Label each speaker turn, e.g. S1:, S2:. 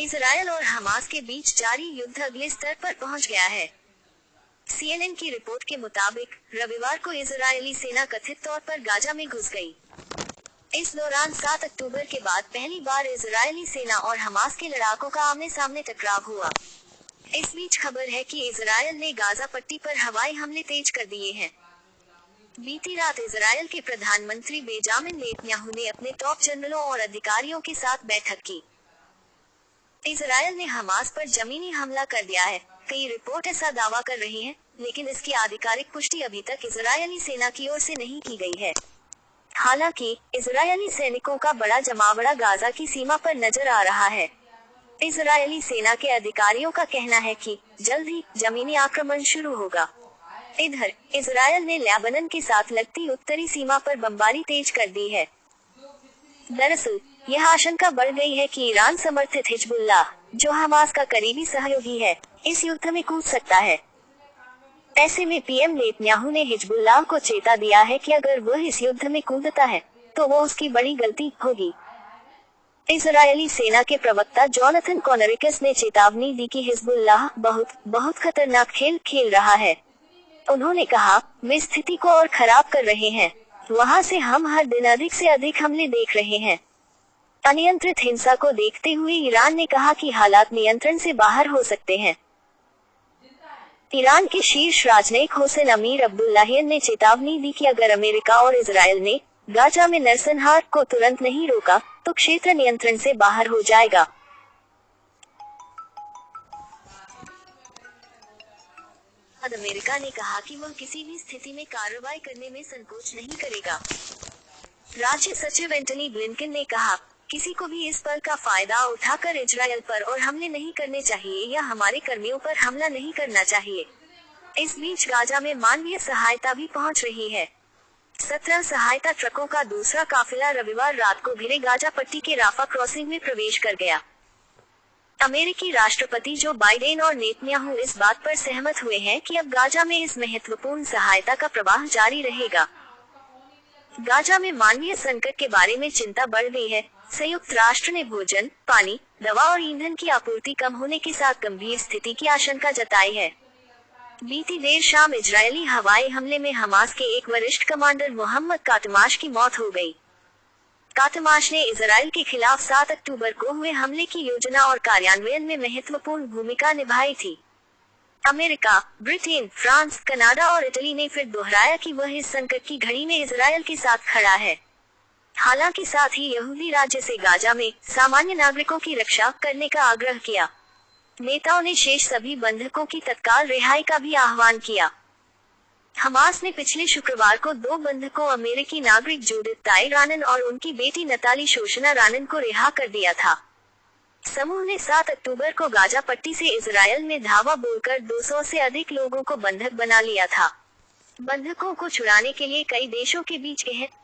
S1: Israel और Hamas के बीच जारी युद्ध अगले स्तर पर पहुंच गया है। CNN की रिपोर्ट के मुताबिक रविवार को इजरायली सेना कथित तौर पर गाजा में घुस गई। इस दौरान 7 अक्टूबर के बाद पहली बार इजरायली सेना और हमास के लड़ाकों का आमने सामने टकराव हुआ। इस बीच खबर है कि इजरायल ने गाजा पट्टी पर हवाई हमले तेज कर दिए हैं। बीती रात इजरायल के प्रधानमंत्री बेंजामिन नेतन्याहू ने अपने टॉप जनरलों और अधिकारियों के साथ बैठक की। इजरायल ने हमास पर जमीनी हमला कर दिया है। कई रिपोर्ट ऐसा दावा कर रही हैं, लेकिन इसकी आधिकारिक पुष्टि अभी तक इजरायली सेना की ओर से नहीं की गई है। हालांकि इजरायली सैनिकों का बड़ा जमावड़ा गाजा की सीमा पर नजर आ रहा है। इजरायली सेना के अधिकारियों का कहना है कि जल्द ही जमीनी आक्रमण शुरू होगा। इधर इजरायल ने लेबनान के साथ लगती उत्तरी सीमा पर बमबारी तेज कर दी है। दरअसल यह आशंका बढ़ गई है कि ईरान समर्थित हिजबुल्लाह, जो हमास का करीबी सहयोगी है, इस युद्ध में कूद सकता है। ऐसे में पीएम नेतन्याहू ने हिजबुल्लाह को चेता दिया है कि अगर वह इस युद्ध में कूदता है, तो वो उसकी बड़ी गलती होगी। इजरायली सेना के प्रवक्ता जोनाथन कॉनरिकस ने चेतावनी दी कि हिजबुल्लाह बहुत खतरनाक खेल खेल रहा है। उन्होंने कहा, वे स्थिति को और खराब कर रहे हैं। वहां से हम हर दिन अधिक से अधिक हमले देख रहे हैं। अनियंत्रित हिंसा को देखते हुए ईरान ने कहा कि हालात नियंत्रण से बाहर हो सकते हैं। ईरान के शीर्ष राजनयिक हुसैन अमीर अब्दुल्लाहियन ने चेतावनी दी कि अगर अमेरिका और इजरायल ने गाजा में नरसंहार को तुरंत नहीं रोका, तो क्षेत्र नियंत्रण से बाहर हो जाएगा। अमेरिका ने कहा कि वह किसी भी स्थिति में कार्रवाई करने में संकोच नहीं करेगा। राज्य सचिव एंटनी ब्लिंकन ने कहा, किसी को भी इस पल का फायदा उठाकर इजरायल पर और हमले नहीं करने चाहिए या हमारे कर्मियों पर हमला नहीं करना चाहिए। इस बीच गाजा में मानवीय सहायता भी पहुंच रही है। 17 सहायता ट्रकों का दूसरा काफिला रविवार रात को भिरे गाजा पट्टी के राफा क्रॉसिंग में प्रवेश कर गया। अमेरिकी राष्ट्रपति जो बाइडेन और नेतन्याहू इस बात पर सहमत हुए हैं कि अब गाजा में इस महत्वपूर्ण सहायता का प्रवाह जारी रहेगा। गाजा में मानवीय संकट के बारे में चिंता बढ़ गई है। संयुक्त राष्ट्र ने भोजन, पानी, दवा और ईंधन की आपूर्ति कम होने के साथ गंभीर स्थिति की आशंका जताई है। बीती देर शाम इजरायली हवाई हमले में हमास के एक वरिष्ठ कमांडर मोहम्मद कातमाश की मौत हो गई। कातमाश ने इजरायल के खिलाफ 7 अक्टूबर को हुए हमले की योजना और कार्यान्वयन में महत्वपूर्ण भूमिका निभाई थी। अमेरिका, ब्रिटेन, फ्रांस, कनाडा और इटली ने फिर दोहराया कि वह इस संकट की घड़ी में इजरायल के साथ खड़ा है। हालांकि साथ ही यहूदी राज्य से गाजा में सामान्य नागरिकों की रक्षा करने का आग्रह किया। नेताओं ने शेष सभी बंधकों की तत्काल रिहाई का भी आह्वान किया। हमास ने पिछले शुक्रवार को 2 बंधकों अमेरिकी नागरिक जूडिथ ताई रानन और उनकी बेटी नताली शोशना रानन को रिहा कर दिया था। समूह ने 7 अक्टूबर को गाजा पट्टी से इजरायल में धावा बोलकर 200 से अधिक लोगों को बंधक बना लिया था। बंधकों को छुड़ाने के लिए कई देशों के बीच गहन